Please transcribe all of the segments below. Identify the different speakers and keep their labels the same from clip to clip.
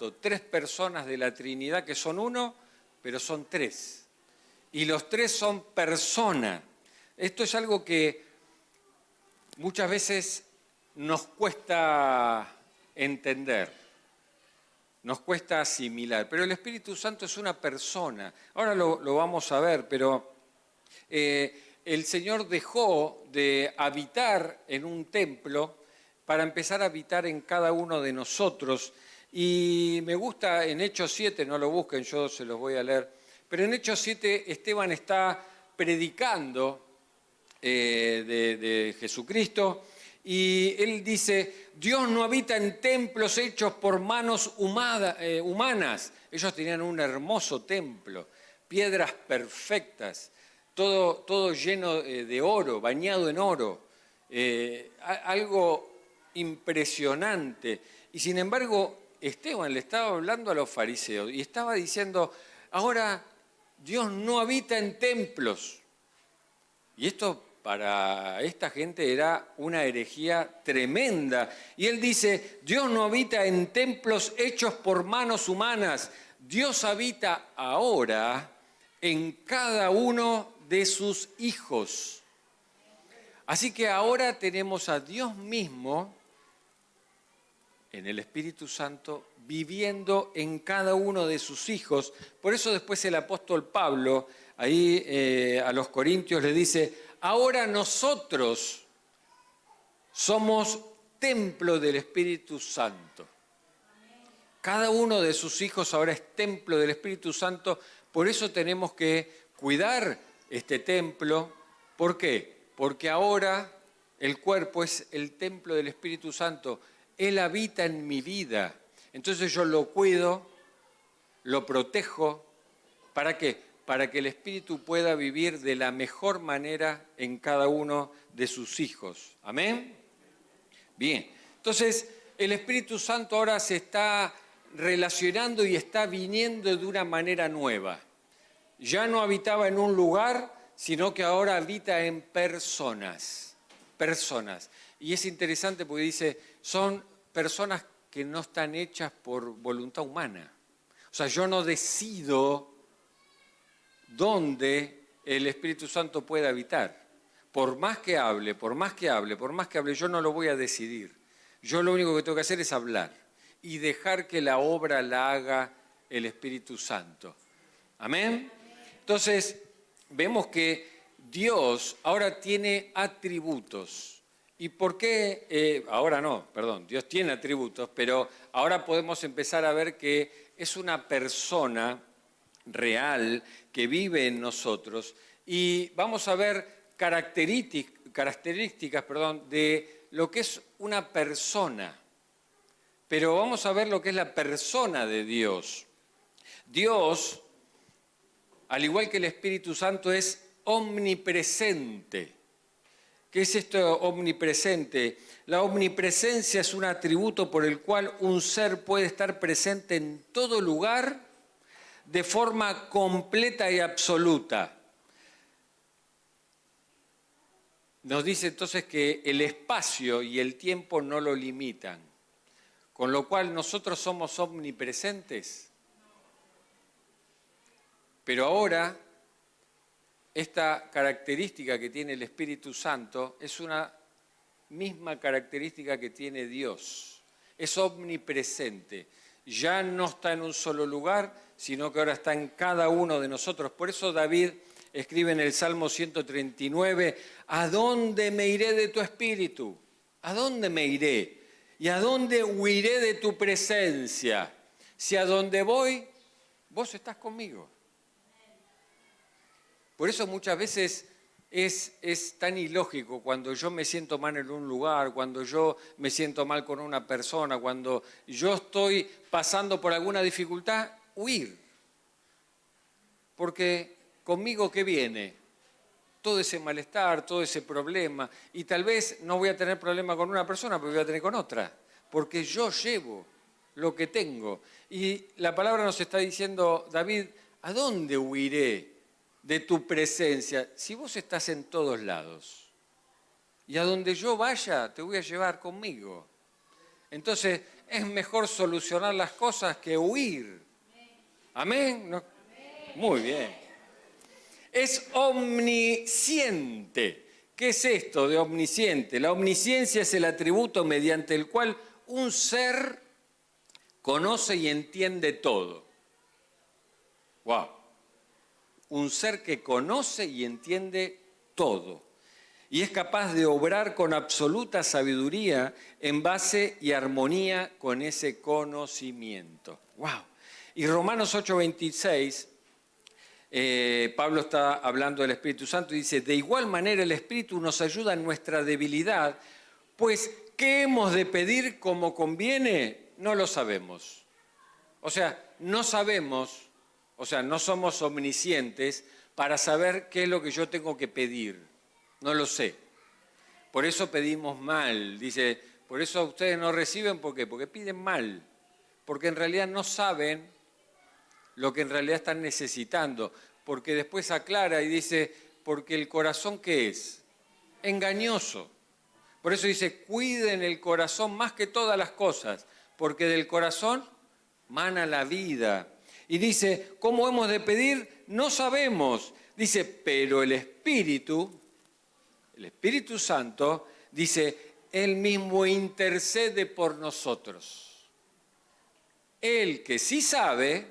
Speaker 1: Santo, tres personas de la Trinidad que son uno, pero son tres. Y los tres son persona. Esto es algo que muchas veces nos cuesta entender, nos cuesta asimilar, pero el Espíritu Santo es una persona. Ahora lo vamos a ver, pero el Señor dejó de habitar en un templo para empezar a habitar en cada uno de nosotros. Y me gusta en Hechos 7, no lo busquen, yo se los voy a leer, pero en Hechos 7 Esteban está predicando de Jesucristo y él dice, Dios no habita en templos hechos por manos humanas. Ellos tenían un hermoso templo, piedras perfectas, todo lleno de oro, bañado en oro, algo impresionante. Y sin embargo, Esteban le estaba hablando a los fariseos y estaba diciendo, ahora Dios no habita en templos. Y esto para esta gente era una herejía tremenda. Y él dice, Dios no habita en templos hechos por manos humanas. Dios habita ahora en cada uno de sus hijos. Así que ahora tenemos a Dios mismo en el Espíritu Santo viviendo en cada uno de sus hijos. Por eso después el apóstol Pablo, ahí a los Corintios le dice, ahora nosotros somos templo del Espíritu Santo. Cada uno de sus hijos ahora es templo del Espíritu Santo, por eso tenemos que cuidar este templo. ¿Por qué? Porque ahora el cuerpo es el templo del Espíritu Santo. Él habita en mi vida. Entonces yo lo cuido, lo protejo. ¿Para qué? Para que el Espíritu pueda vivir de la mejor manera en cada uno de sus hijos. ¿Amén? Bien. Entonces, el Espíritu Santo ahora se está relacionando y está viniendo de una manera nueva. Ya no habitaba en un lugar, sino que ahora habita en personas. Personas. Y es interesante porque dice, son personas que no están hechas por voluntad humana. O sea, yo no decido dónde el Espíritu Santo puede habitar. Por más que hable, por más que hable, por más que hable, yo no lo voy a decidir. Yo lo único que tengo que hacer es hablar y dejar que la obra la haga el Espíritu Santo. ¿Amén? Entonces, vemos que Dios ahora tiene atributos. ¿Y por qué? Ahora no, perdón, Dios tiene atributos, pero ahora podemos empezar a ver que es una persona real que vive en nosotros y vamos a ver características de lo que es una persona. Pero vamos a ver lo que es la persona de Dios. Dios, al igual que el Espíritu Santo, es omnipresente. ¿Qué es esto omnipresente? La omnipresencia es un atributo por el cual un ser puede estar presente en todo lugar de forma completa y absoluta. Nos dice entonces que el espacio y el tiempo no lo limitan, con lo cual nosotros somos omnipresentes. Pero ahora, esta característica que tiene el Espíritu Santo es una misma característica que tiene Dios. Es omnipresente. Ya no está en un solo lugar, sino que ahora está en cada uno de nosotros. Por eso David escribe en el Salmo 139, ¿a dónde me iré de tu espíritu? ¿A dónde me iré? ¿Y a dónde huiré de tu presencia? Si a donde voy, vos estás conmigo. Por eso muchas veces es tan ilógico cuando yo me siento mal en un lugar, cuando yo me siento mal con una persona, cuando yo estoy pasando por alguna dificultad, huir. Porque conmigo, ¿qué viene? Todo ese malestar, todo ese problema. Y tal vez no voy a tener problema con una persona, pero voy a tener con otra. Porque yo llevo lo que tengo. Y la palabra nos está diciendo, David, ¿a dónde huiré de tu presencia? Si vos estás en todos lados. Y a donde yo vaya, te voy a llevar conmigo. Entonces, es mejor solucionar las cosas que huir. ¿Amén? ¿No? Muy bien. Es omnisciente. ¿Qué es esto de omnisciente? La omnisciencia es el atributo mediante el cual un ser conoce y entiende todo. ¡Wow! Un ser que conoce y entiende todo. Y es capaz de obrar con absoluta sabiduría en base y armonía con ese conocimiento. ¡Wow! Y Romanos 8:26, Pablo está hablando del Espíritu Santo y dice, de igual manera el Espíritu nos ayuda en nuestra debilidad, pues ¿qué hemos de pedir como conviene? No lo sabemos. O sea, no sabemos, no somos omniscientes para saber qué es lo que yo tengo que pedir. No lo sé. Por eso pedimos mal. Dice, por eso ustedes no reciben, ¿por qué? Porque piden mal. Porque en realidad no saben lo que en realidad están necesitando. Porque después aclara y dice, porque el corazón, ¿qué es? Engañoso. Por eso dice, cuiden el corazón más que todas las cosas, porque del corazón mana la vida. Y dice, ¿cómo hemos de pedir? No sabemos. Dice, pero el Espíritu Santo, dice, Él mismo intercede por nosotros. Él que sí sabe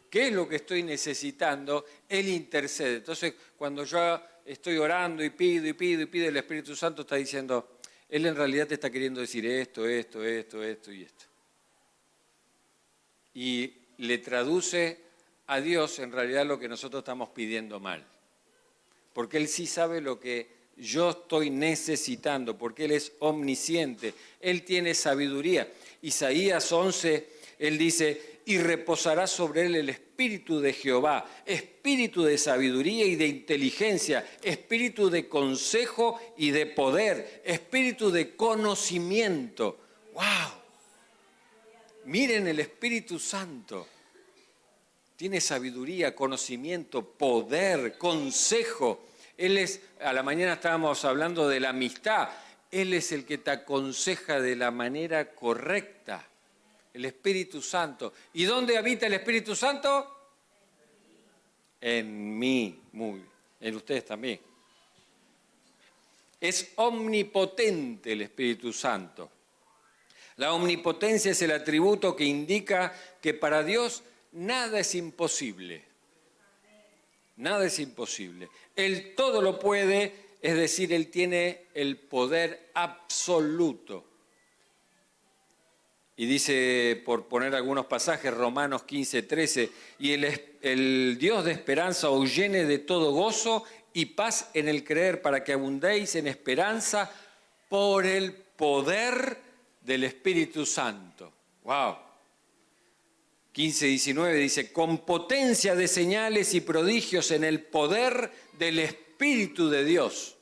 Speaker 1: qué es lo que estoy necesitando, Él intercede. Entonces, cuando yo estoy orando y pido, el Espíritu Santo está diciendo, Él en realidad te está queriendo decir esto y esto. Y le traduce a Dios en realidad lo que nosotros estamos pidiendo mal. Porque Él sí sabe lo que yo estoy necesitando, porque Él es omnisciente, Él tiene sabiduría. Isaías 11, Él dice, y reposará sobre Él el Espíritu de Jehová, espíritu de sabiduría y de inteligencia, espíritu de consejo y de poder, espíritu de conocimiento. ¡Wow! Miren el Espíritu Santo. Tiene sabiduría, conocimiento, poder, consejo. Él es, a la mañana estábamos hablando de la amistad. Él es el que te aconseja de la manera correcta. El Espíritu Santo. ¿Y dónde habita el Espíritu Santo? En mí, muy bien. En ustedes también. Es omnipotente el Espíritu Santo. La omnipotencia es el atributo que indica que para Dios nada es imposible. Nada es imposible. Él todo lo puede, es decir, Él tiene el poder absoluto. Y dice, por poner algunos pasajes, Romanos 15:13, y el Dios de esperanza os llene de todo gozo y paz en el creer, para que abundéis en esperanza por el poder del Espíritu Santo. ¡Wow! 15:19 dice, con potencia de señales y prodigios en el poder del Espíritu de Dios.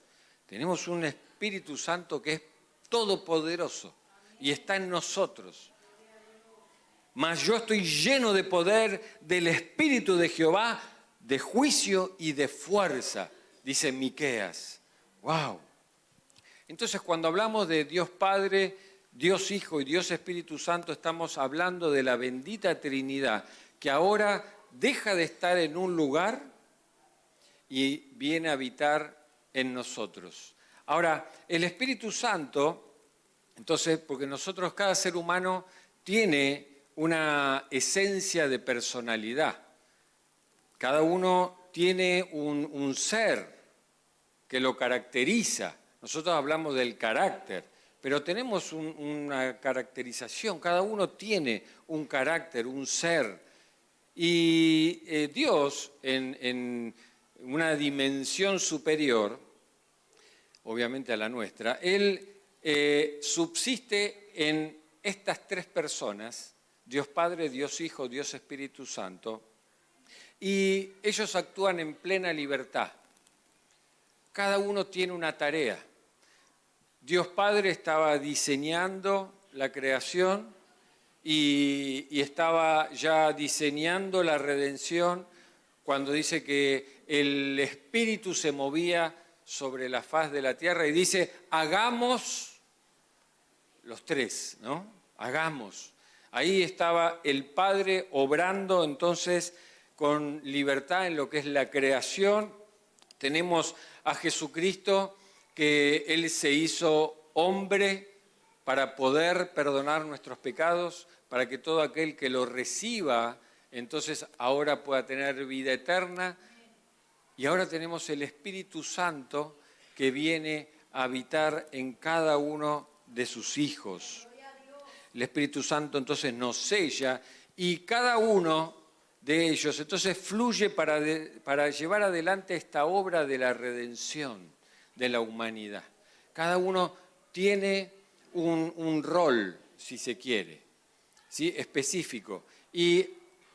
Speaker 1: Tenemos un Espíritu Santo que es todopoderoso y está en nosotros. Mas yo estoy lleno de poder del Espíritu de Jehová, de juicio y de fuerza, dice Miqueas. ¡Wow! Entonces, cuando hablamos de Dios Padre, Dios Hijo y Dios Espíritu Santo, estamos hablando de la bendita Trinidad, que ahora deja de estar en un lugar y viene a habitar en nosotros. Ahora, el Espíritu Santo, entonces, porque nosotros, cada ser humano tiene una esencia de personalidad. Cada uno tiene un ser que lo caracteriza. Nosotros hablamos del carácter, pero tenemos una caracterización. Cada uno tiene un carácter, un ser. Y Dios, en una dimensión superior, obviamente a la nuestra, Él subsiste en estas tres personas, Dios Padre, Dios Hijo, Dios Espíritu Santo, y ellos actúan en plena libertad. Cada uno tiene una tarea. Dios Padre estaba diseñando la creación y estaba ya diseñando la redención cuando dice que el Espíritu se movía sobre la faz de la tierra y dice, hagamos los tres, ¿no? hagamos. Ahí estaba el Padre obrando entonces con libertad en lo que es la creación. Tenemos a Jesucristo, que Él se hizo hombre para poder perdonar nuestros pecados, para que todo aquel que lo reciba, entonces ahora pueda tener vida eterna. Y ahora tenemos el Espíritu Santo que viene a habitar en cada uno de sus hijos. El Espíritu Santo entonces nos sella y cada uno de ellos entonces fluye para llevar adelante esta obra de la redención de la humanidad. Cada uno tiene un rol, si se quiere, ¿sí? Específico, y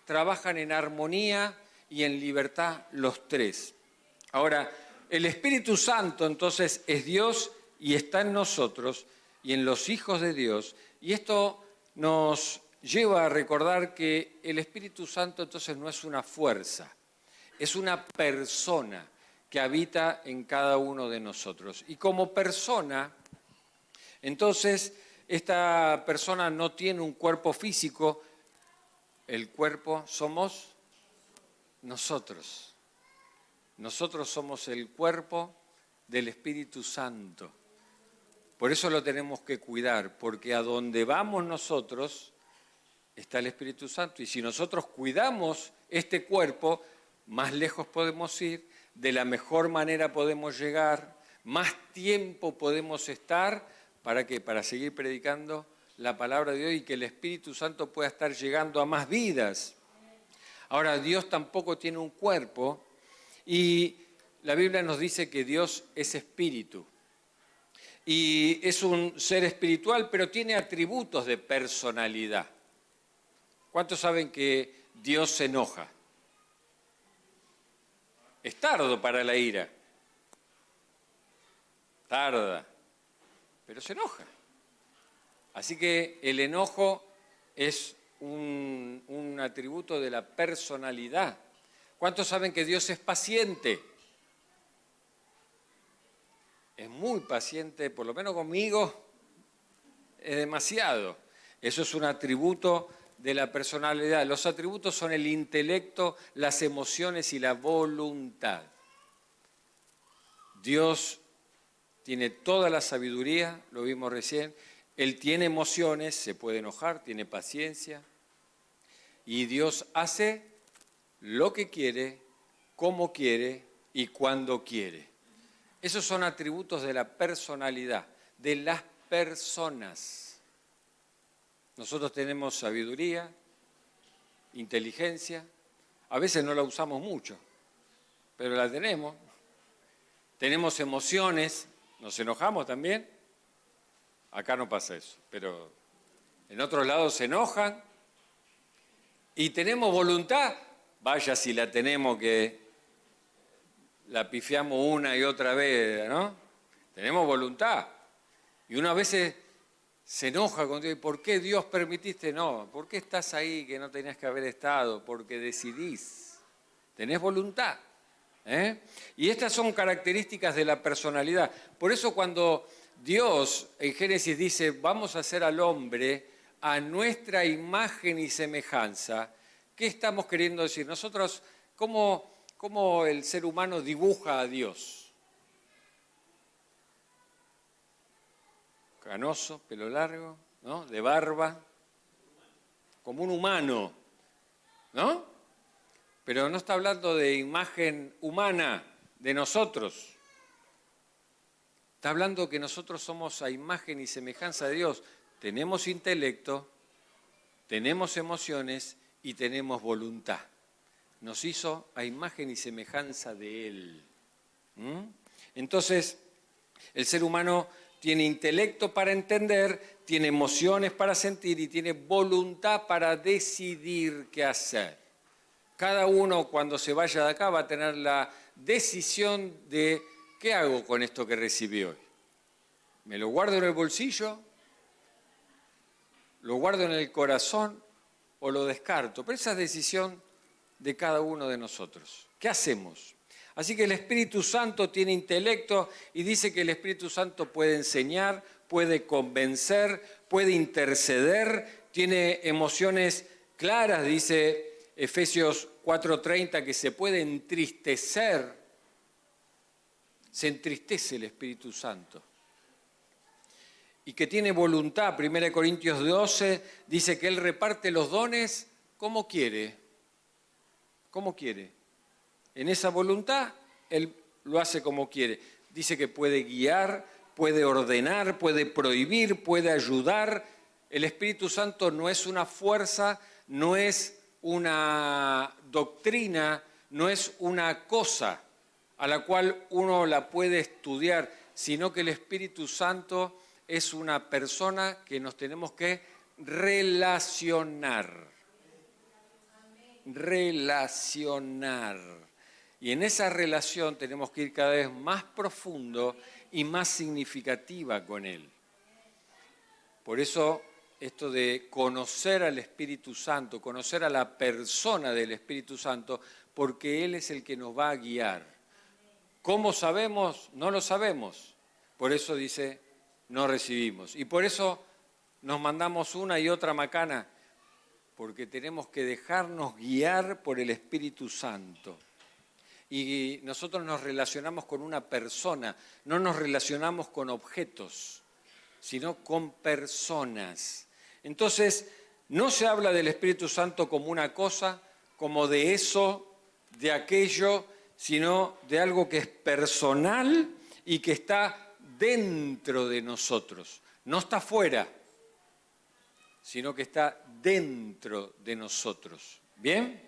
Speaker 1: trabajan en armonía y en libertad los tres. Ahora, el Espíritu Santo entonces es Dios y está en nosotros y en los hijos de Dios, y esto nos lleva a recordar que el Espíritu Santo entonces no es una fuerza, es una persona que habita en cada uno de nosotros. Y como persona, entonces, esta persona no tiene un cuerpo físico, el cuerpo somos nosotros. Nosotros somos el cuerpo del Espíritu Santo. Por eso lo tenemos que cuidar, porque a donde vamos nosotros está el Espíritu Santo. Y si nosotros cuidamos este cuerpo, más lejos podemos ir, de la mejor manera podemos llegar, más tiempo podemos estar. ¿Para qué? Para seguir predicando la palabra de Dios y que el Espíritu Santo pueda estar llegando a más vidas. Ahora, Dios tampoco tiene un cuerpo y la Biblia nos dice que Dios es espíritu. Y es un ser espiritual, pero tiene atributos de personalidad. ¿Cuántos saben que Dios se enoja? Es tardo para la ira. Tarda, pero se enoja. Así que el enojo es un atributo de la personalidad. ¿Cuántos saben que Dios es paciente? Es muy paciente, por lo menos conmigo, es demasiado. Eso es un atributo de la personalidad. Los atributos son el intelecto, las emociones y la voluntad. Dios tiene toda la sabiduría, lo vimos recién. Él tiene emociones, se puede enojar, tiene paciencia. Y Dios hace lo que quiere, como quiere y cuando quiere. Esos son atributos de la personalidad, de las personas. Nosotros tenemos sabiduría, inteligencia, a veces no la usamos mucho, pero la tenemos. Tenemos emociones, nos enojamos también. Acá no pasa eso, pero en otros lados se enojan. Y tenemos voluntad, vaya si la tenemos que la pifiamos una y otra vez, ¿no? Tenemos voluntad. Y una vez se enoja con Dios. ¿Por qué Dios permitiste? No. ¿Por qué estás ahí que no tenías que haber estado? Porque decidís. Tenés voluntad. Y estas son características de la personalidad. Por eso cuando Dios en Génesis dice, vamos a hacer al hombre a nuestra imagen y semejanza, ¿qué estamos queriendo decir? Nosotros, ¿cómo el ser humano dibuja a Dios? Canoso, pelo largo, ¿no? De barba, como un humano, ¿no? Pero no está hablando de imagen humana de nosotros. Está hablando que nosotros somos a imagen y semejanza de Dios. Tenemos intelecto, tenemos emociones y tenemos voluntad. Nos hizo a imagen y semejanza de Él. Entonces, el ser humano tiene intelecto para entender, tiene emociones para sentir y tiene voluntad para decidir qué hacer. Cada uno cuando se vaya de acá va a tener la decisión de ¿qué hago con esto que recibí hoy? ¿Me lo guardo en el bolsillo? ¿Lo guardo en el corazón o lo descarto? Pero esa es decisión de cada uno de nosotros. ¿Qué hacemos? Así que el Espíritu Santo tiene intelecto y dice que el Espíritu Santo puede enseñar, puede convencer, puede interceder, tiene emociones claras, dice Efesios 4:30, que se puede entristecer. Se entristece el Espíritu Santo. Y que tiene voluntad. 1 Corintios 12 dice que Él reparte los dones como quiere. Como quiere. En esa voluntad, Él lo hace como quiere. Dice que puede guiar, puede ordenar, puede prohibir, puede ayudar. El Espíritu Santo no es una fuerza, no es una doctrina, no es una cosa a la cual uno la puede estudiar, sino que el Espíritu Santo es una persona que nos tenemos que relacionar. Relacionar. Y en esa relación tenemos que ir cada vez más profundo y más significativa con Él. Por eso, esto de conocer al Espíritu Santo, conocer a la persona del Espíritu Santo, porque Él es el que nos va a guiar. ¿Cómo sabemos? No lo sabemos. Por eso dice, no recibimos. Y por eso nos mandamos una y otra macana, porque tenemos que dejarnos guiar por el Espíritu Santo. Y nosotros nos relacionamos con una persona, no nos relacionamos con objetos, sino con personas. Entonces, no se habla del Espíritu Santo como una cosa, como de eso, de aquello, sino de algo que es personal y que está dentro de nosotros. No está fuera, sino que está dentro de nosotros. ¿Bien?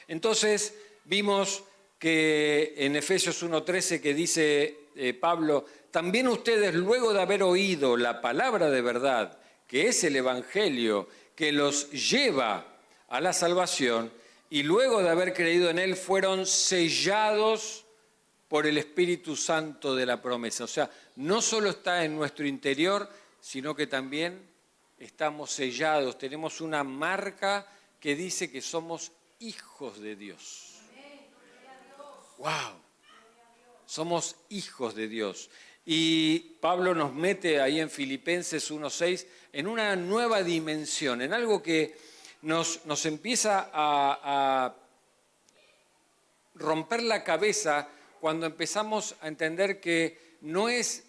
Speaker 1: Entonces, vimos que en Efesios 1:13 que dice Pablo, también ustedes luego de haber oído la palabra de verdad, que es el Evangelio, que los lleva a la salvación, y luego de haber creído en él fueron sellados por el Espíritu Santo de la promesa. O sea, no solo está en nuestro interior, sino que también estamos sellados, tenemos una marca que dice que somos hijos de Dios. ¡Wow! Somos hijos de Dios. Y Pablo nos mete ahí en Filipenses 1:6 en una nueva dimensión, en algo que nos empieza a romper la cabeza cuando empezamos a entender que no es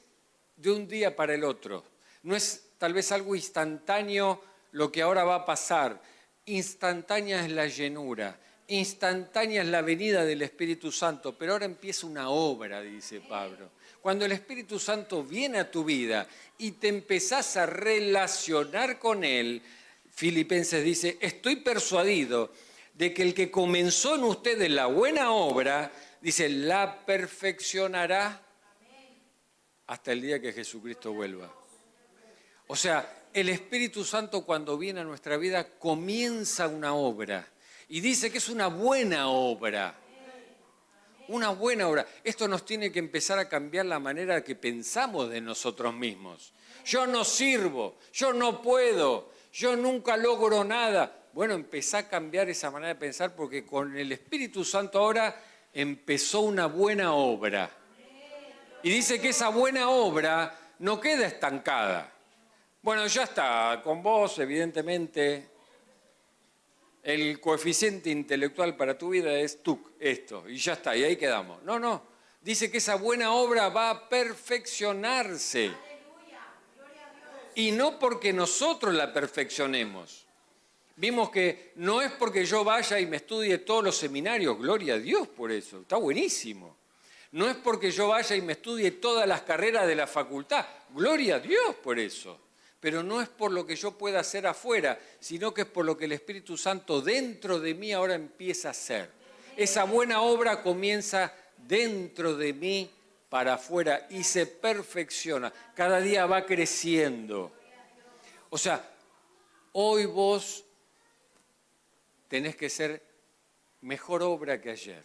Speaker 1: de un día para el otro, no es tal vez algo instantáneo lo que ahora va a pasar. Instantánea es la llenura, instantánea es la venida del Espíritu Santo, pero ahora empieza una obra, dice Pablo. Cuando el Espíritu Santo viene a tu vida y te empezás a relacionar con Él, Filipenses dice, estoy persuadido de que el que comenzó en ustedes la buena obra, dice, la perfeccionará hasta el día que Jesucristo vuelva. O sea, el Espíritu Santo cuando viene a nuestra vida comienza una obra y dice que es una buena obra. Una buena obra. Esto nos tiene que empezar a cambiar la manera que pensamos de nosotros mismos. Yo no sirvo, yo no puedo, yo nunca logro nada. Bueno, empezá a cambiar esa manera de pensar porque con el Espíritu Santo ahora empezó una buena obra. Y dice que esa buena obra no queda estancada. Bueno, ya está, con vos evidentemente el coeficiente intelectual para tu vida es esto, y ya está, y ahí quedamos. No, dice que esa buena obra va a perfeccionarse. Y no porque nosotros la perfeccionemos. Vimos que no es porque yo vaya y me estudie todos los seminarios, gloria a Dios por eso, está buenísimo. No es porque yo vaya y me estudie todas las carreras de la facultad, gloria a Dios por eso. Pero no es por lo que yo pueda hacer afuera, sino que es por lo que el Espíritu Santo dentro de mí ahora empieza a hacer. Esa buena obra comienza dentro de mí para afuera y se perfecciona. Cada día va creciendo. O sea, hoy vos tenés que ser mejor obra que ayer.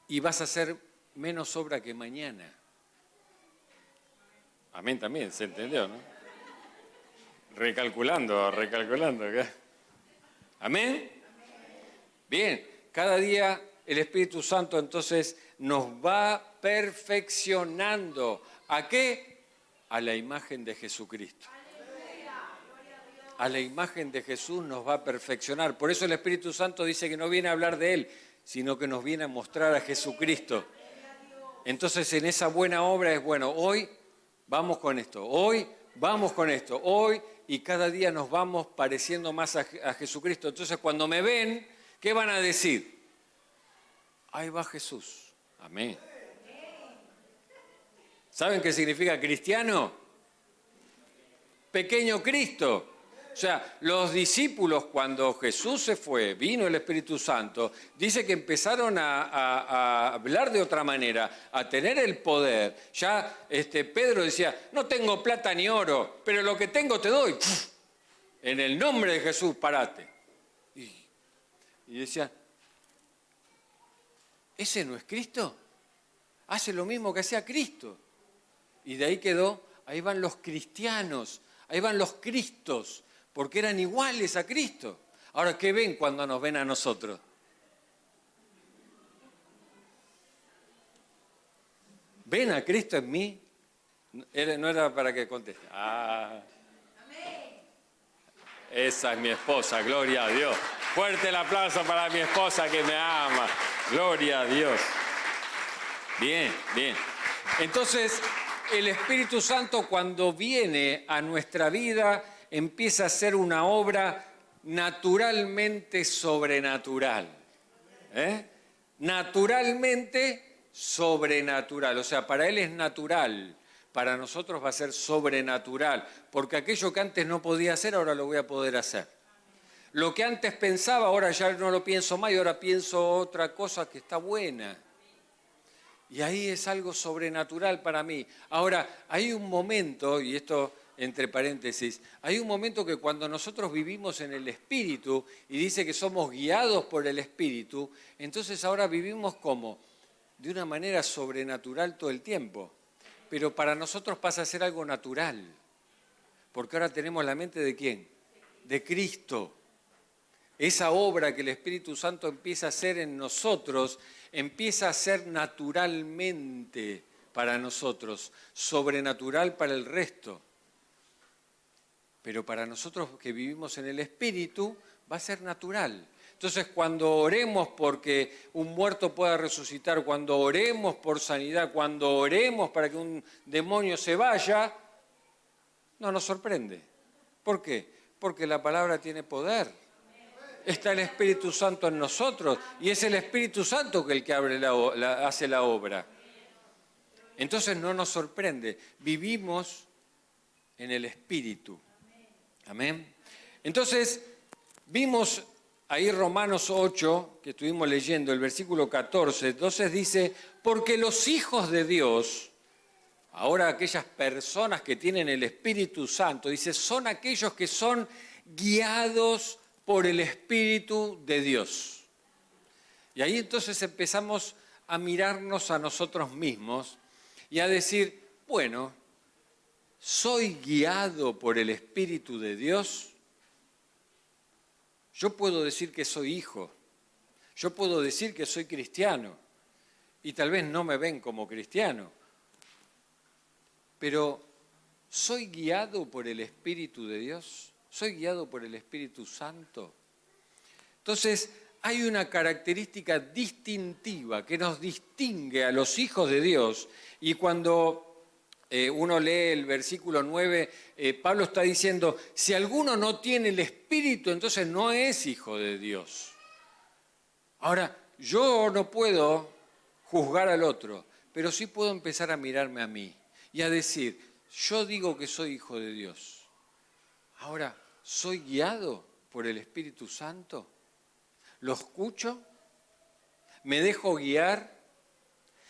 Speaker 1: Y vas a hacer menos obra que mañana. Amén también, ¿se entendió, no? Recalculando. ¿Amén? Bien, cada día el Espíritu Santo entonces nos va perfeccionando. ¿A qué? a la imagen de Jesucristo. A la imagen de Jesús nos va a perfeccionar. Por eso el Espíritu Santo dice que no viene a hablar de Él, sino que nos viene a mostrar a Jesucristo. Entonces en esa buena obra es, bueno, hoy vamos con esto, hoy vamos con esto, hoy, y cada día nos vamos pareciendo más a Jesucristo. Entonces cuando me ven, ¿qué van a decir? Ahí va Jesús. Amén. ¿Saben qué significa cristiano? Pequeño Cristo. O sea, los discípulos, cuando Jesús se fue, vino el Espíritu Santo, dice que empezaron a hablar de otra manera, a tener el poder. Ya Pedro decía, no tengo plata ni oro, pero lo que tengo te doy. ¡Puf! En el nombre de Jesús, parate. Y decía, ¿ese no es Cristo? Hace lo mismo que hacía Cristo. Y de ahí quedó, ahí van los cristianos, ahí van los Cristos, porque eran iguales a Cristo. Ahora, ¿qué ven cuando nos ven a nosotros? ¿Ven a Cristo en mí? No era para que conteste. Esa es mi esposa, gloria a Dios. Fuerte el aplauso para mi esposa que me ama. Gloria a Dios. Bien, bien. Entonces, el Espíritu Santo cuando viene a nuestra vida empieza a hacer una obra naturalmente sobrenatural. Naturalmente sobrenatural. O sea, para Él es natural. Para nosotros va a ser sobrenatural. Porque aquello que antes no podía hacer, ahora lo voy a poder hacer. Lo que antes pensaba, ahora ya no lo pienso más y ahora pienso otra cosa que está buena. Y ahí es algo sobrenatural para mí. Ahora, hay un momento, y esto entre paréntesis, hay un momento que cuando nosotros vivimos en el Espíritu, y dice que somos guiados por el Espíritu, entonces ahora vivimos como de una manera sobrenatural todo el tiempo. Pero para nosotros pasa a ser algo natural. Porque ahora tenemos la mente ¿de quién? De Cristo. Esa obra que el Espíritu Santo empieza a hacer en nosotros, empieza a ser naturalmente para nosotros, sobrenatural para el resto. Pero para nosotros que vivimos en el Espíritu, va a ser natural. Entonces, cuando oremos porque un muerto pueda resucitar, cuando oremos por sanidad, cuando oremos para que un demonio se vaya, no nos sorprende. ¿Por qué? Porque la palabra tiene poder. Está el Espíritu Santo en nosotros y es el Espíritu Santo que el que hace la obra. Entonces no nos sorprende, vivimos en el Espíritu. Amén. Entonces vimos ahí Romanos 8, que estuvimos leyendo, el versículo 14, entonces dice, porque los hijos de Dios, ahora aquellas personas que tienen el Espíritu Santo, dice, son aquellos que son guiados por el Espíritu de Dios. Y ahí entonces empezamos a mirarnos a nosotros mismos y a decir, bueno, ¿soy guiado por el Espíritu de Dios? Yo puedo decir que soy hijo, yo puedo decir que soy cristiano y tal vez no me ven como cristiano, pero ¿soy guiado por el Espíritu de Dios? ¿Soy guiado por el Espíritu Santo? Entonces, hay una característica distintiva que nos distingue a los hijos de Dios. Y cuando uno lee el versículo 9, Pablo está diciendo, si alguno no tiene el Espíritu, entonces no es hijo de Dios. Ahora, yo no puedo juzgar al otro, pero sí puedo empezar a mirarme a mí y a decir, yo digo que soy hijo de Dios. Ahora, ¿soy guiado por el Espíritu Santo? ¿Lo escucho? ¿Me dejo guiar?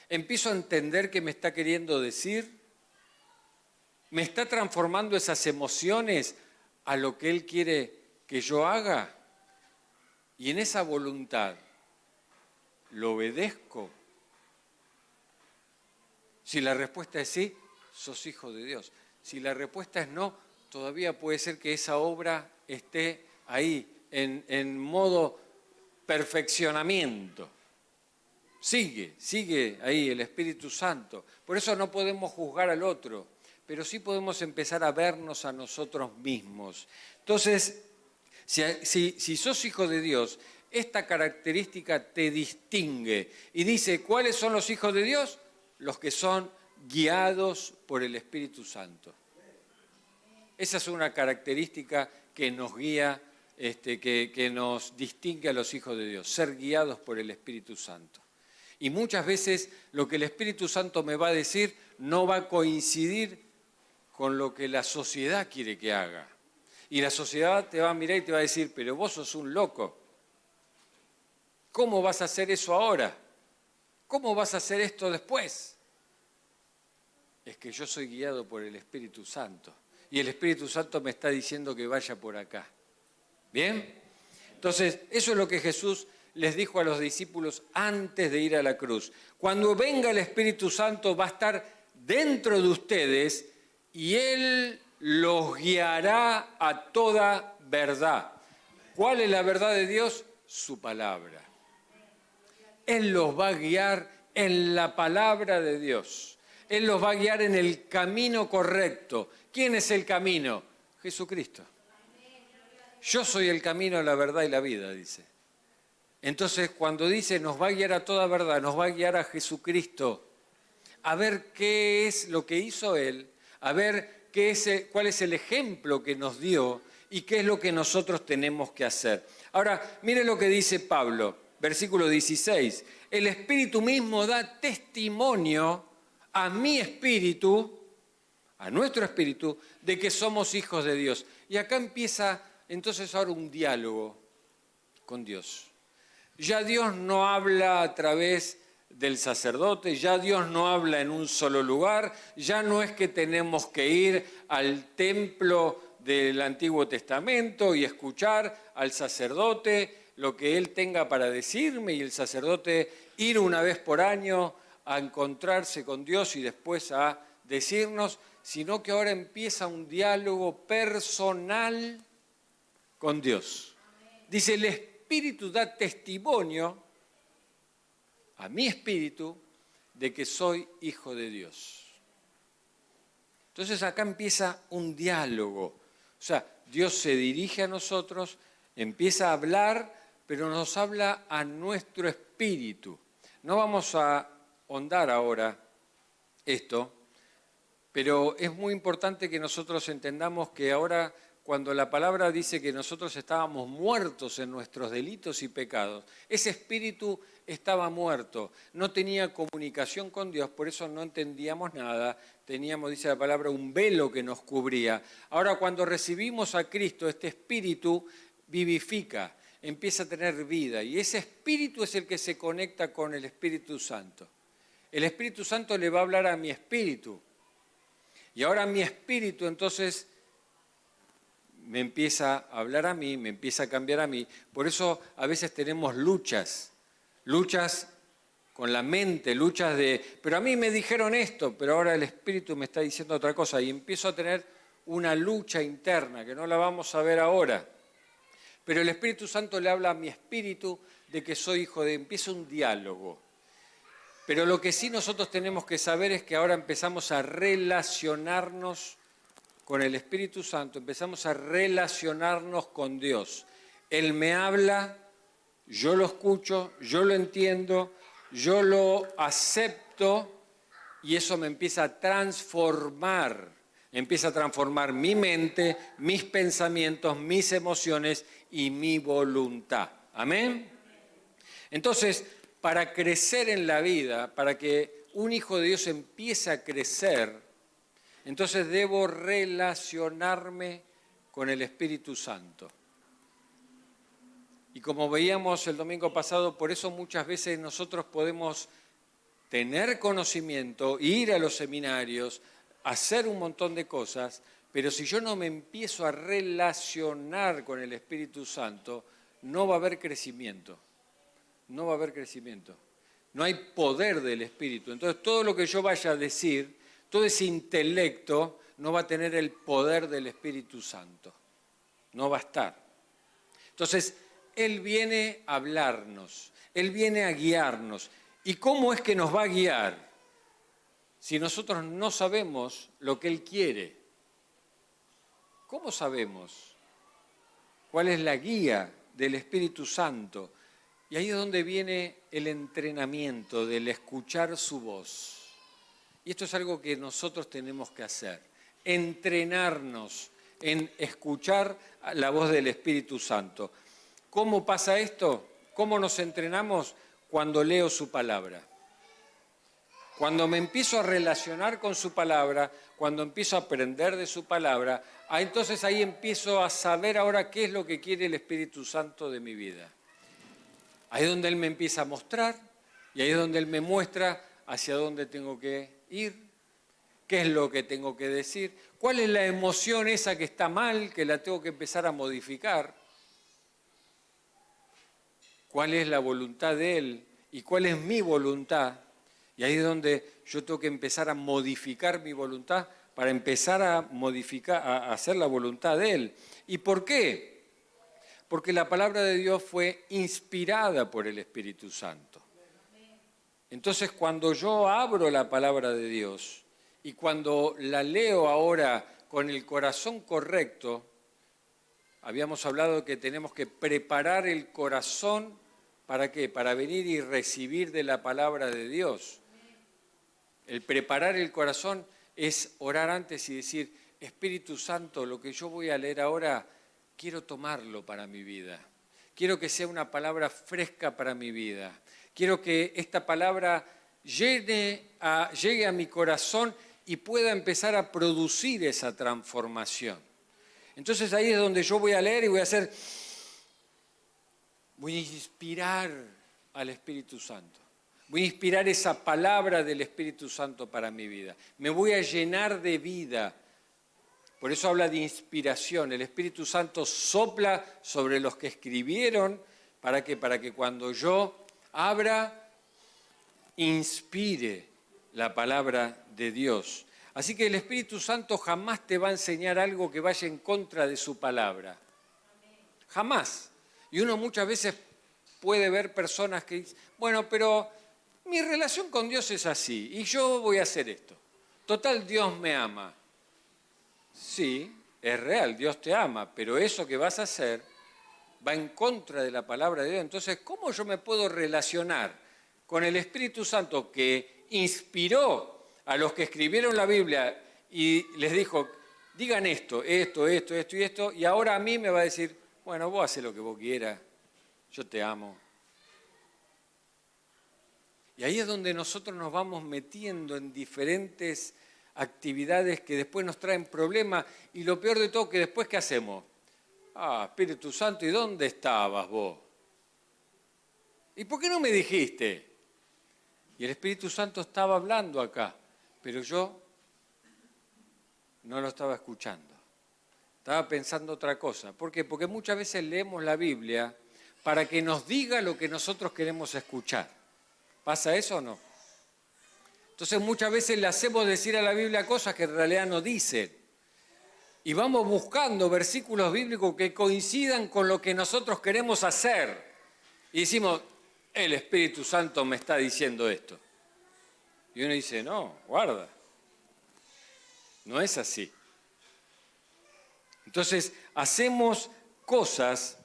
Speaker 1: ¿Empiezo a entender qué me está queriendo decir? ¿Me está transformando esas emociones a lo que Él quiere que yo haga? Y en esa voluntad, ¿lo obedezco? Si la respuesta es sí, sos hijo de Dios. Si la respuesta es no, todavía puede ser que esa obra esté ahí, en modo perfeccionamiento. Sigue ahí el Espíritu Santo. Por eso no podemos juzgar al otro, pero sí podemos empezar a vernos a nosotros mismos. Entonces, si sos hijo de Dios, esta característica te distingue y dice, ¿cuáles son los hijos de Dios? Los que son guiados por el Espíritu Santo. Esa es una característica que nos guía, que nos distingue a los hijos de Dios, ser guiados por el Espíritu Santo. Y muchas veces lo que el Espíritu Santo me va a decir no va a coincidir con lo que la sociedad quiere que haga. Y la sociedad te va a mirar y te va a decir, pero vos sos un loco. ¿Cómo vas a hacer eso ahora? ¿Cómo vas a hacer esto después? Es que yo soy guiado por el Espíritu Santo. Y el Espíritu Santo me está diciendo que vaya por acá. ¿Bien? Entonces, eso es lo que Jesús les dijo a los discípulos antes de ir a la cruz. Cuando venga el Espíritu Santo va a estar dentro de ustedes y Él los guiará a toda verdad. ¿Cuál es la verdad de Dios? Su palabra. Él los va a guiar en la palabra de Dios. Él los va a guiar en el camino correcto. ¿Quién es el camino? Jesucristo. Yo soy el camino, la verdad y la vida, dice. Entonces, cuando dice nos va a guiar a toda verdad, nos va a guiar a Jesucristo, a ver qué es lo que hizo Él, a ver cuál es el ejemplo que nos dio y qué es lo que nosotros tenemos que hacer. Ahora, mire lo que dice Pablo, versículo 16. El Espíritu mismo da testimonio a mi espíritu, a nuestro espíritu, de que somos hijos de Dios. Y acá empieza entonces ahora un diálogo con Dios. Ya Dios no habla a través del sacerdote, ya Dios no habla en un solo lugar, ya no es que tenemos que ir al templo del Antiguo Testamento y escuchar al sacerdote lo que él tenga para decirme y el sacerdote ir una vez por año a encontrarse con Dios y después a decirnos, sino que ahora empieza un diálogo personal con Dios. Dice, el Espíritu da testimonio a mi espíritu de que soy hijo de Dios. Entonces acá empieza un diálogo. O sea, Dios se dirige a nosotros, empieza a hablar, pero nos habla a nuestro espíritu. No vamos a ahondar ahora esto, pero es muy importante que nosotros entendamos que ahora, cuando la palabra dice que nosotros estábamos muertos en nuestros delitos y pecados, ese espíritu estaba muerto, no tenía comunicación con Dios, por eso no entendíamos nada, teníamos, dice la palabra, un velo que nos cubría. Ahora, cuando recibimos a Cristo, este espíritu vivifica, empieza a tener vida, y ese espíritu es el que se conecta con el Espíritu Santo. El Espíritu Santo le va a hablar a mi espíritu, y ahora mi espíritu entonces me empieza a hablar a mí, me empieza a cambiar a mí. Por eso a veces tenemos luchas con la mente, luchas de, pero a mí me dijeron esto, pero ahora el Espíritu me está diciendo otra cosa, y empiezo a tener una lucha interna, que no la vamos a ver ahora. Pero el Espíritu Santo le habla a mi espíritu de que soy hijo de, empieza un diálogo. Pero lo que sí nosotros tenemos que saber es que ahora empezamos a relacionarnos con el Espíritu Santo, empezamos a relacionarnos con Dios. Él me habla, yo lo escucho, yo lo entiendo, yo lo acepto y eso me empieza a transformar mi mente, mis pensamientos, mis emociones y mi voluntad. ¿Amén? Entonces, para crecer en la vida, para que un hijo de Dios empiece a crecer, entonces debo relacionarme con el Espíritu Santo. Y como veíamos el domingo pasado, por eso muchas veces nosotros podemos tener conocimiento, ir a los seminarios, hacer un montón de cosas, pero si yo no me empiezo a relacionar con el Espíritu Santo, no va a haber crecimiento. No va a haber crecimiento. No hay poder del Espíritu. Entonces todo lo que yo vaya a decir, todo ese intelecto no va a tener el poder del Espíritu Santo. No va a estar. Entonces, Él viene a hablarnos, Él viene a guiarnos. ¿Y cómo es que nos va a guiar? si nosotros no sabemos lo que Él quiere? ¿Cómo sabemos cuál es la guía del Espíritu Santo? Y ahí es donde viene el entrenamiento del escuchar su voz. Y esto es algo que nosotros tenemos que hacer, entrenarnos en escuchar la voz del Espíritu Santo. ¿Cómo pasa esto? ¿Cómo nos entrenamos? Cuando leo su palabra. Cuando me empiezo a relacionar con su palabra, cuando empiezo a aprender de su palabra, entonces ahí empiezo a saber ahora qué es lo que quiere el Espíritu Santo de mi vida. Ahí es donde Él me empieza a mostrar y ahí es donde Él me muestra hacia dónde tengo que ir, qué es lo que tengo que decir, cuál es la emoción esa que está mal, que la tengo que empezar a modificar, cuál es la voluntad de Él y cuál es mi voluntad. Y ahí es donde yo tengo que empezar a modificar mi voluntad para empezar a modificar, a hacer la voluntad de Él. ¿Y por qué? Porque la palabra de Dios fue inspirada por el Espíritu Santo. Entonces, cuando yo abro la palabra de Dios y cuando la leo ahora con el corazón correcto, habíamos hablado que tenemos que preparar el corazón, ¿para qué? Para venir y recibir de la palabra de Dios. El preparar el corazón es orar antes y decir, Espíritu Santo, lo que yo voy a leer ahora, quiero tomarlo para mi vida. Quiero que sea una palabra fresca para mi vida. Quiero que esta palabra llegue a mi corazón y pueda empezar a producir esa transformación. Entonces ahí es donde yo voy a leer y voy a inspirar al Espíritu Santo. Voy a inspirar esa palabra del Espíritu Santo para mi vida. Me voy a llenar de vida. Por eso habla de inspiración. El Espíritu Santo sopla sobre los que escribieron. ¿Para qué? Para que cuando yo abra, inspire la palabra de Dios. Así que el Espíritu Santo jamás te va a enseñar algo que vaya en contra de su palabra. Jamás. Y uno muchas veces puede ver personas que dicen, bueno, pero mi relación con Dios es así y yo voy a hacer esto. Total, Dios me ama. Sí, es real, Dios te ama, pero eso que vas a hacer va en contra de la palabra de Dios. Entonces, ¿cómo yo me puedo relacionar con el Espíritu Santo que inspiró a los que escribieron la Biblia y les dijo, digan esto y esto, y ahora a mí me va a decir, bueno, vos haces lo que vos quieras, yo te amo? Y ahí es donde nosotros nos vamos metiendo en diferentes actividades que después nos traen problemas y lo peor de todo que después ¿qué hacemos? Espíritu Santo, ¿y dónde estabas vos? ¿Y por qué no me dijiste? Y el Espíritu Santo estaba hablando acá, pero yo no lo estaba escuchando. Estaba pensando otra cosa. ¿Por qué? Porque muchas veces leemos la Biblia para que nos diga lo que nosotros queremos escuchar. ¿Pasa eso o no? Entonces muchas veces le hacemos decir a la Biblia cosas que en realidad no dicen. Y vamos buscando versículos bíblicos que coincidan con lo que nosotros queremos hacer. Y decimos, el Espíritu Santo me está diciendo esto. Y uno dice, no, guarda. No es así. Entonces hacemos cosas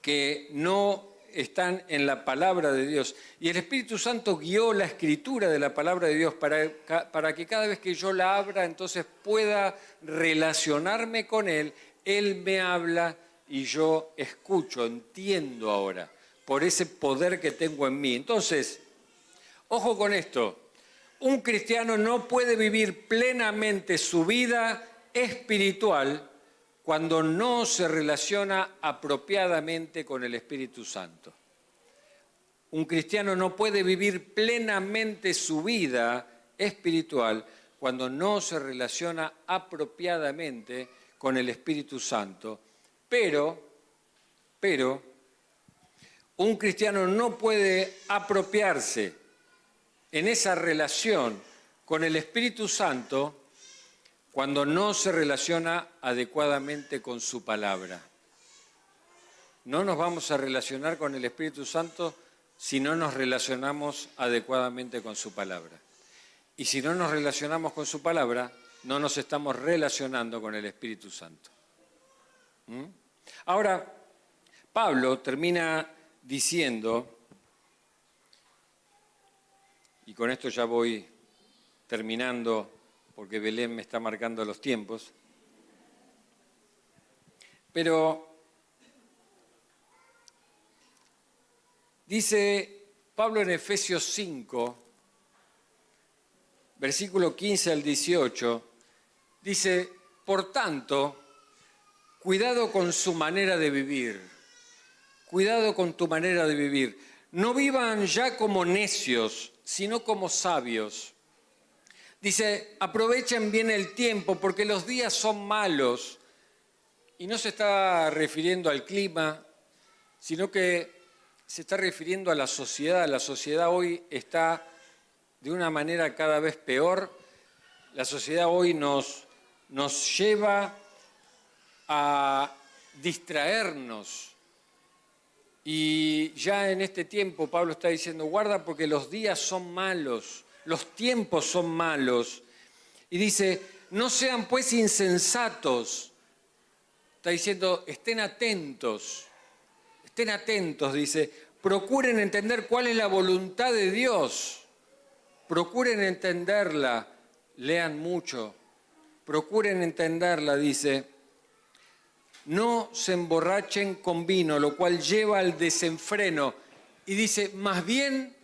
Speaker 1: que no están en la palabra de Dios. Y el Espíritu Santo guió la escritura de la palabra de Dios para que cada vez que yo la abra, entonces pueda relacionarme con Él. Él me habla y yo escucho, entiendo ahora, por ese poder que tengo en mí. Entonces, ojo con esto. Un cristiano no puede vivir plenamente su vida espiritual cuando no se relaciona apropiadamente con el Espíritu Santo. Un cristiano no puede vivir plenamente su vida espiritual cuando no se relaciona apropiadamente con el Espíritu Santo. Pero, un cristiano no puede apropiarse en esa relación con el Espíritu Santo cuando no se relaciona adecuadamente con su palabra. No nos vamos a relacionar con el Espíritu Santo si no nos relacionamos adecuadamente con su palabra. Y si no nos relacionamos con su palabra, no nos estamos relacionando con el Espíritu Santo. Ahora, Pablo termina diciendo, y con esto ya voy terminando, porque Belén me está marcando los tiempos, pero dice Pablo en Efesios 5, versículo 15 al 18, dice, por tanto, cuidado con su manera de vivir, cuidado con tu manera de vivir. No vivan ya como necios, sino como sabios. Dice, aprovechen bien el tiempo porque los días son malos. Y no se está refiriendo al clima, sino que se está refiriendo a la sociedad. La sociedad hoy está de una manera cada vez peor. La sociedad hoy nos lleva a distraernos. Y ya en este tiempo Pablo está diciendo, guarda porque los días son malos, los tiempos son malos. Y dice, no sean pues insensatos. Está diciendo, estén atentos, dice, procuren entender cuál es la voluntad de Dios, procuren entenderla, lean mucho, procuren entenderla, dice, no se emborrachen con vino, lo cual lleva al desenfreno, y dice, más bien,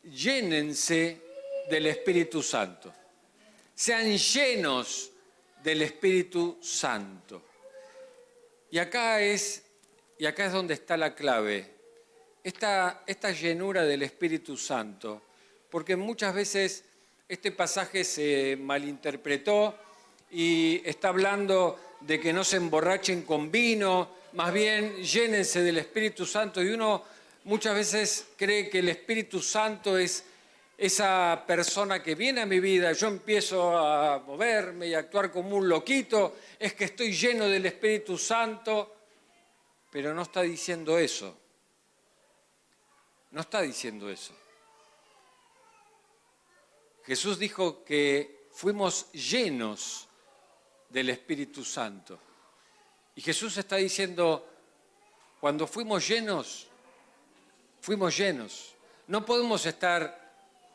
Speaker 1: llénense del Espíritu Santo, sean llenos del Espíritu Santo. Y acá es donde está la clave, esta llenura del Espíritu Santo, porque muchas veces este pasaje se malinterpretó y está hablando de que no se emborrachen con vino, más bien llénense del Espíritu Santo, y uno muchas veces cree que el Espíritu Santo es esa persona que viene a mi vida, yo empiezo a moverme y a actuar como un loquito, es que estoy lleno del Espíritu Santo, pero no está diciendo eso. No está diciendo eso. Jesús dijo que fuimos llenos del Espíritu Santo. Y Jesús está diciendo, cuando fuimos llenos, fuimos llenos. No podemos estar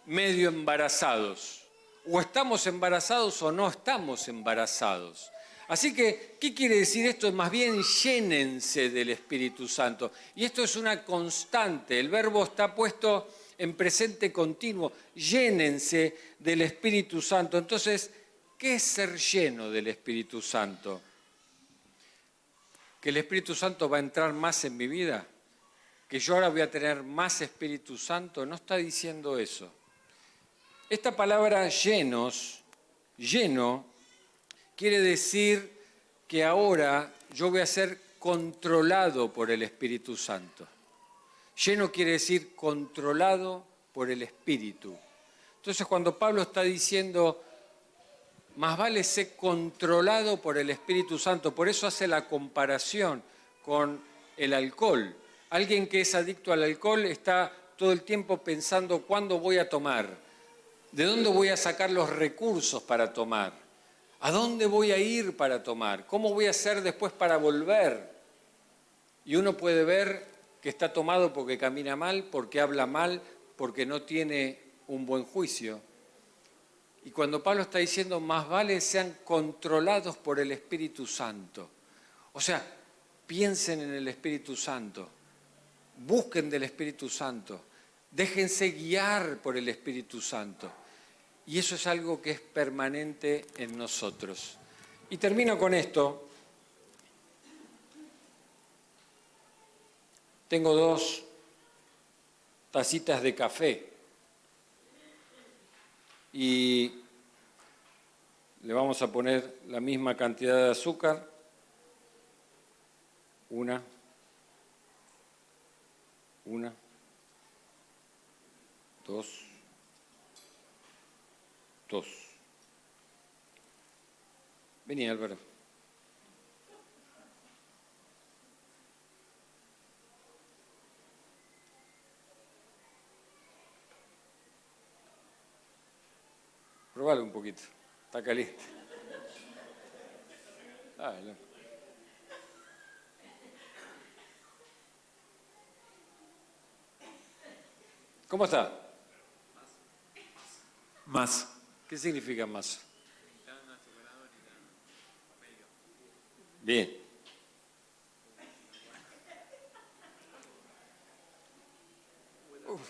Speaker 1: medio embarazados. O estamos embarazados o no estamos embarazados. Así que, ¿qué quiere decir esto? Más bien llénense del Espíritu Santo. Y esto es una constante. El verbo está puesto en presente continuo. Llénense del Espíritu Santo. Entonces, ¿qué es ser lleno del Espíritu Santo? ¿Que el Espíritu Santo va a entrar más en mi vida? ¿Que yo ahora voy a tener más Espíritu Santo? No está diciendo eso. Esta palabra llenos, lleno, quiere decir que ahora yo voy a ser controlado por el Espíritu Santo. Lleno quiere decir controlado por el Espíritu. Entonces, cuando Pablo está diciendo, más vale ser controlado por el Espíritu Santo, por eso hace la comparación con el alcohol. Alguien que es adicto al alcohol está todo el tiempo pensando, ¿cuándo voy a tomar? ¿De dónde voy a sacar los recursos para tomar? ¿A dónde voy a ir para tomar? ¿Cómo voy a hacer después para volver? Y uno puede ver que está tomado porque camina mal, porque habla mal, porque no tiene un buen juicio. Y cuando Pablo está diciendo, más vale sean controlados por el Espíritu Santo. O sea, piensen en el Espíritu Santo, busquen del Espíritu Santo, déjense guiar por el Espíritu Santo. Y eso es algo que es permanente en nosotros. Y termino con esto. Tengo 2 tacitas de café. Y le vamos a poner la misma cantidad de azúcar. 1, 2. Vení, Álvaro. Probalo un poquito. Está caliente. Dale. ¿Cómo está?
Speaker 2: Más.
Speaker 1: ¿Qué significa más? Bien. Uf.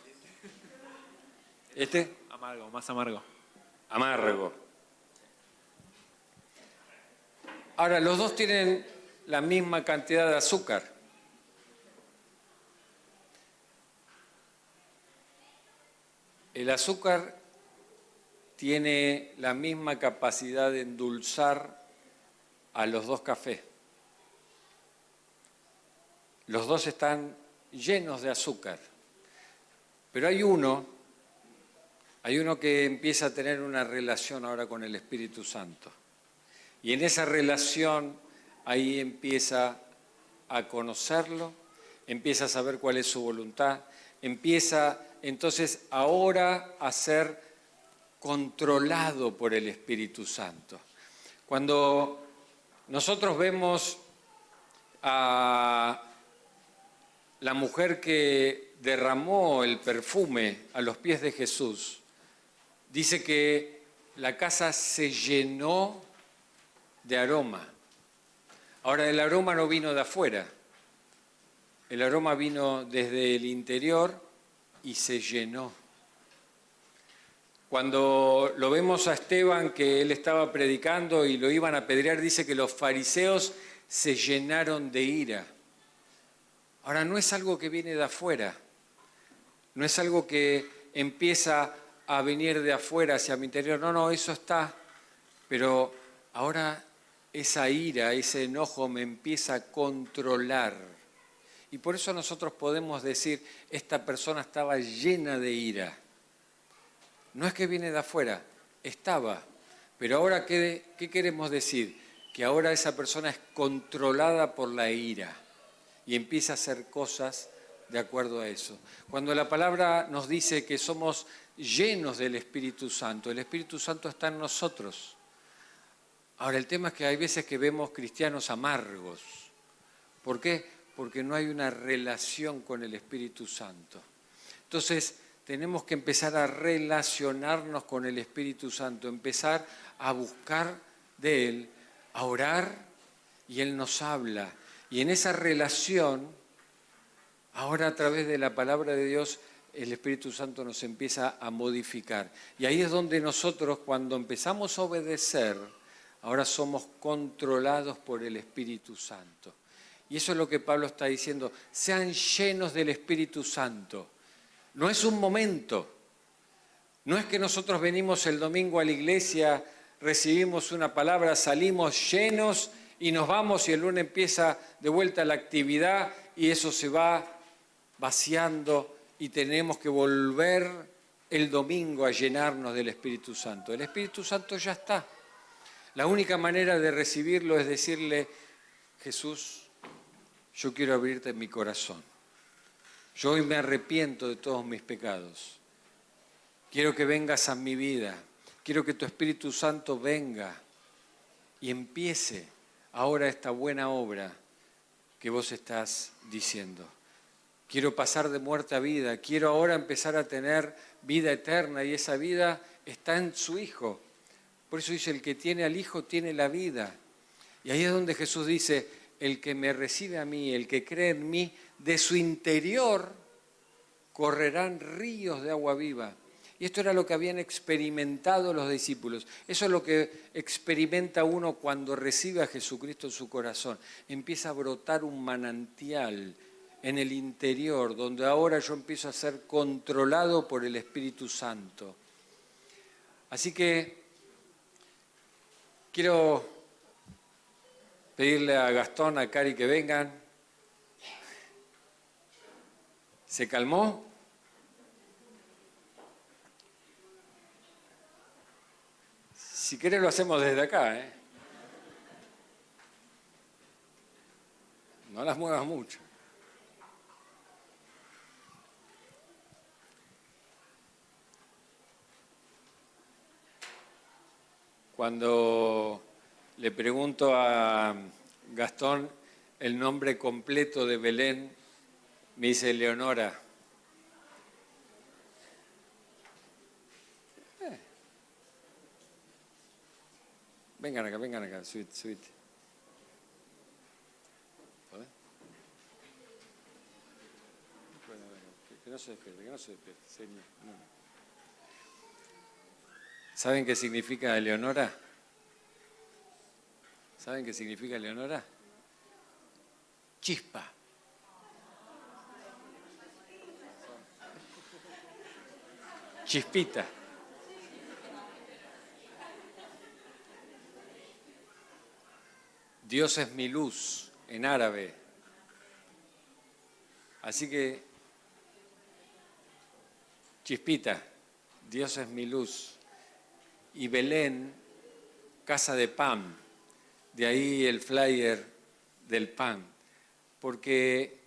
Speaker 1: ¿Este?
Speaker 2: Amargo, más amargo.
Speaker 1: Amargo. Ahora, los dos tienen la misma cantidad de azúcar. El azúcar tiene la misma capacidad de endulzar a los dos cafés. Los dos están llenos de azúcar. Pero hay uno que empieza a tener una relación ahora con el Espíritu Santo. Y en esa relación ahí empieza a conocerlo, empieza a saber cuál es su voluntad, empieza entonces ahora a ser controlado por el Espíritu Santo. Cuando nosotros vemos a la mujer que derramó el perfume a los pies de Jesús, dice que la casa se llenó de aroma. Ahora, el aroma no vino de afuera, el aroma vino desde el interior y se llenó. Cuando lo vemos a Esteban, que él estaba predicando y lo iban a apedrear, dice que los fariseos se llenaron de ira. Ahora, no es algo que viene de afuera, no es algo que empieza a venir de afuera hacia mi interior, no, eso está, pero ahora esa ira, ese enojo me empieza a controlar. Y por eso nosotros podemos decir, esta persona estaba llena de ira. No es que viene de afuera, estaba. Pero ahora, ¿qué queremos decir? Que ahora esa persona es controlada por la ira y empieza a hacer cosas de acuerdo a eso. Cuando la palabra nos dice que somos llenos del Espíritu Santo, el Espíritu Santo está en nosotros. Ahora, el tema es que hay veces que vemos cristianos amargos. ¿Por qué? Porque no hay una relación con el Espíritu Santo. Entonces, tenemos que empezar a relacionarnos con el Espíritu Santo, empezar a buscar de Él, a orar, y Él nos habla. Y en esa relación, ahora a través de la palabra de Dios, el Espíritu Santo nos empieza a modificar. Y ahí es donde nosotros, cuando empezamos a obedecer, ahora somos controlados por el Espíritu Santo. Y eso es lo que Pablo está diciendo, sean llenos del Espíritu Santo. No es un momento, no es que nosotros venimos el domingo a la iglesia, recibimos una palabra, salimos llenos y nos vamos y el lunes empieza de vuelta la actividad y eso se va vaciando y tenemos que volver el domingo a llenarnos del Espíritu Santo. El Espíritu Santo ya está. La única manera de recibirlo es decirle, Jesús, yo quiero abrirte mi corazón. Yo hoy me arrepiento de todos mis pecados. Quiero que vengas a mi vida. Quiero que tu Espíritu Santo venga y empiece ahora esta buena obra que vos estás diciendo. Quiero pasar de muerte a vida. Quiero ahora empezar a tener vida eterna y esa vida está en su Hijo. Por eso dice, el que tiene al Hijo tiene la vida. Y ahí es donde Jesús dice, el que me recibe a mí, el que cree en mí, de su interior correrán ríos de agua viva. Y esto era lo que habían experimentado los discípulos. Eso es lo que experimenta uno cuando recibe a Jesucristo en su corazón. Empieza a brotar un manantial en el interior, donde ahora yo empiezo a ser controlado por el Espíritu Santo. Así que quiero pedirle a Gastón, a Cari que vengan. ¿Se calmó? Si querés lo hacemos desde acá, ¿eh? No las muevas mucho. Cuando le pregunto a Gastón el nombre completo de Belén, me dice Leonora. Vengan acá, subite. Que no se despierte, señor. No. ¿Saben qué significa Leonora? ¿Saben qué significa Leonora? Chispa. Chispita. Dios es mi luz, en árabe. Así que, Chispita, Dios es mi luz. Y Belén, casa de pan. De ahí el flyer del pan. Porque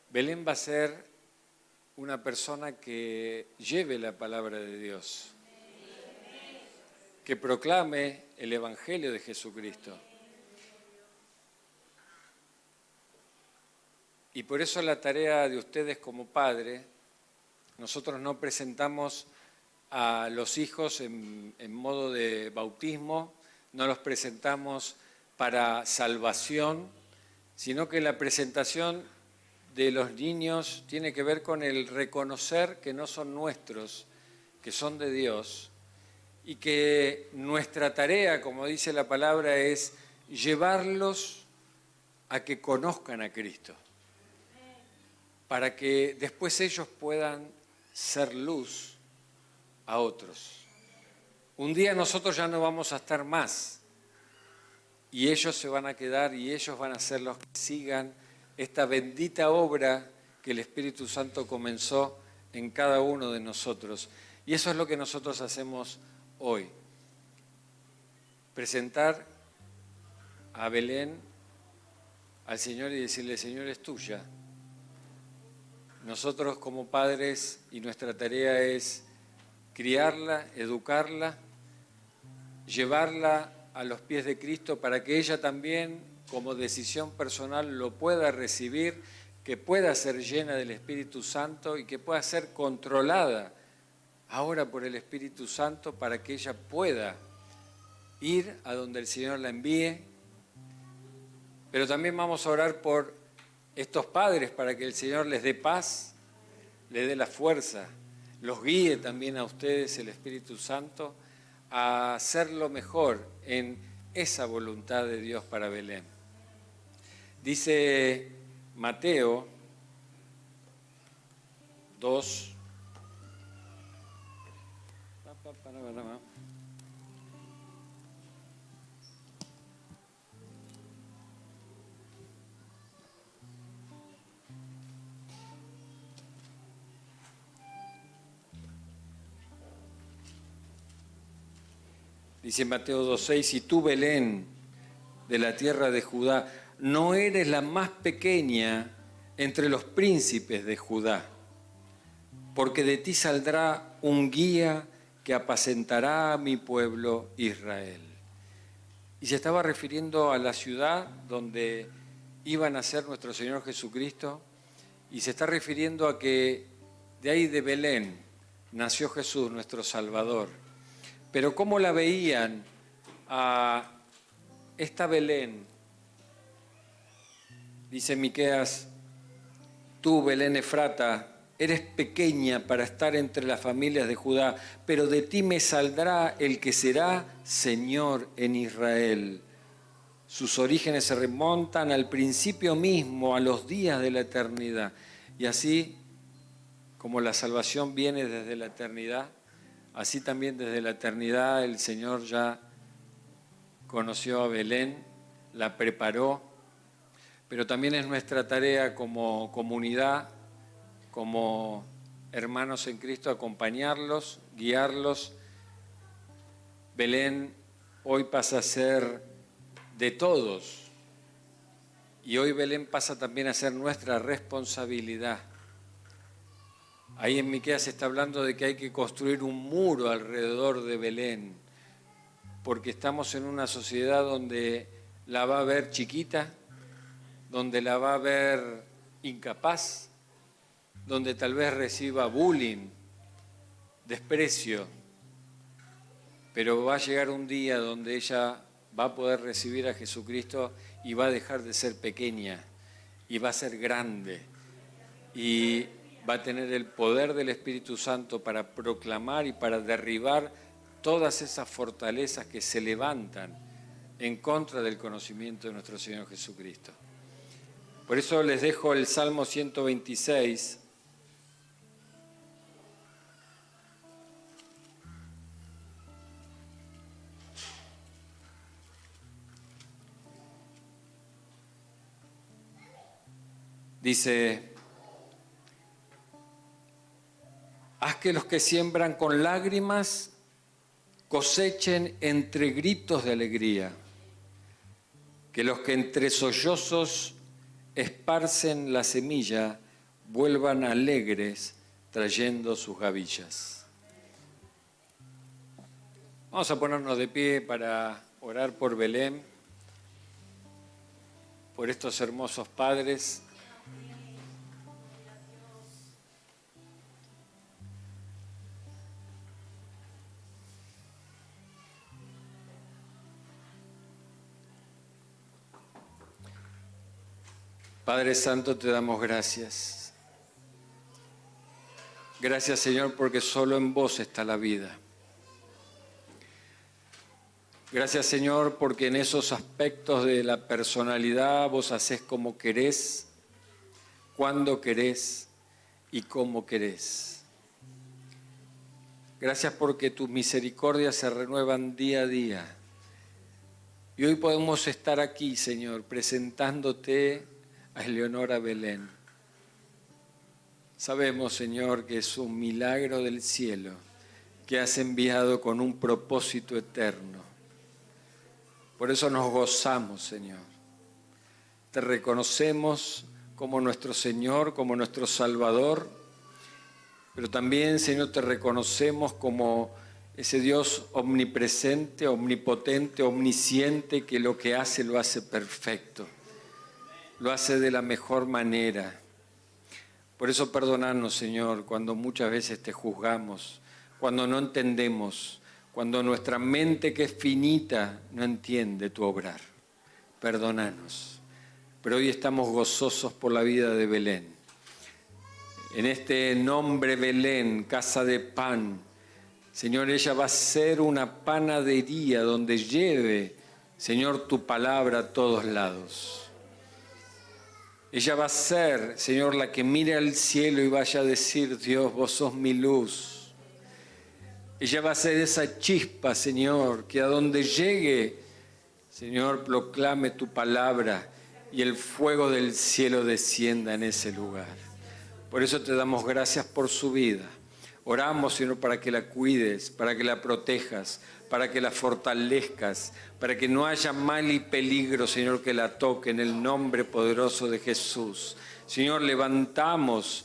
Speaker 1: Belén va a ser una persona que lleve la palabra de Dios, que proclame el Evangelio de Jesucristo. Y por eso la tarea de ustedes como padres, nosotros no presentamos a los hijos en modo de bautismo, no los presentamos para salvación, sino que la presentación de los niños tiene que ver con el reconocer que no son nuestros, que son de Dios, y que nuestra tarea, como dice la palabra, es llevarlos a que conozcan a Cristo, para que después ellos puedan ser luz a otros. Un día nosotros ya no vamos a estar más, y ellos se van a quedar y ellos van a ser los que sigan esta bendita obra que el Espíritu Santo comenzó en cada uno de nosotros. Y eso es lo que nosotros hacemos hoy. Presentar a Belén al Señor y decirle, Señor, es tuya. Nosotros como padres, y nuestra tarea es criarla, educarla, llevarla a los pies de Cristo para que ella también, como decisión personal, lo pueda recibir, que pueda ser llena del Espíritu Santo y que pueda ser controlada ahora por el Espíritu Santo para que ella pueda ir a donde el Señor la envíe. Pero también vamos a orar por estos padres para que el Señor les dé paz, les dé la fuerza, los guíe también a ustedes el Espíritu Santo a hacerlo mejor en esa voluntad de Dios para Belén. Dice Mateo 2. Dice Mateo 2:6, y tú, Belén, de la tierra de Judá, no eres la más pequeña entre los príncipes de Judá, porque de ti saldrá un guía que apacentará a mi pueblo Israel. Y se estaba refiriendo a la ciudad donde iba a nacer nuestro Señor Jesucristo, y se está refiriendo a que de ahí de Belén nació Jesús, nuestro Salvador. Pero ¿cómo la veían a esta Belén? Dice Miqueas, tú, Belén Efrata, eres pequeña para estar entre las familias de Judá, pero de ti me saldrá el que será Señor en Israel. Sus orígenes se remontan al principio mismo, a los días de la eternidad. Y así como la salvación viene desde la eternidad, así también desde la eternidad el Señor ya conoció a Belén, la preparó, pero también es nuestra tarea como comunidad, como hermanos en Cristo, acompañarlos, guiarlos. Belén hoy pasa a ser de todos y hoy Belén pasa también a ser nuestra responsabilidad. Ahí en Miqueas se está hablando de que hay que construir un muro alrededor de Belén porque estamos en una sociedad donde la va a ver chiquita, donde la va a ver incapaz, donde tal vez reciba bullying, desprecio, pero va a llegar un día donde ella va a poder recibir a Jesucristo y va a dejar de ser pequeña y va a ser grande y va a tener el poder del Espíritu Santo para proclamar y para derribar todas esas fortalezas que se levantan en contra del conocimiento de nuestro Señor Jesucristo. Por eso les dejo el Salmo 126. Dice: haz que los que siembran con lágrimas cosechen entre gritos de alegría, que los que entre sollozos esparcen la semilla vuelvan alegres trayendo sus gavillas. Vamos a ponernos de pie para orar por Belén, por estos hermosos padres. Padre Santo, te damos gracias. Gracias, Señor, porque solo en vos está la vida. Gracias, Señor, porque en esos aspectos de la personalidad vos hacés como querés, cuando querés y cómo querés. Gracias porque tus misericordias se renuevan día a día. Y hoy podemos estar aquí, Señor, presentándote a Eleonora Belén. Sabemos, Señor, que es un milagro del cielo que has enviado con un propósito eterno. Por eso nos gozamos, Señor. Te reconocemos como nuestro Señor, como nuestro Salvador, pero también, Señor, te reconocemos como ese Dios omnipresente, omnipotente, omnisciente, que lo que hace lo hace perfecto. Lo hace de la mejor manera. Por eso perdónanos, Señor, cuando muchas veces te juzgamos, cuando no entendemos, cuando nuestra mente que es finita no entiende tu obrar. Perdónanos. Pero hoy estamos gozosos por la vida de Belén. En este nombre Belén, casa de pan, Señor, ella va a ser una panadería donde lleve, Señor, tu palabra a todos lados. Ella va a ser, Señor, la que mire al cielo y vaya a decir: Dios, vos sos mi luz. Ella va a ser esa chispa, Señor, que a donde llegue, Señor, proclame tu palabra y el fuego del cielo descienda en ese lugar. Por eso te damos gracias por su vida. Oramos, Señor, para que la cuides, para que la protejas, para que la fortalezcas, para que no haya mal y peligro, Señor, que la toque en el nombre poderoso de Jesús. Señor, levantamos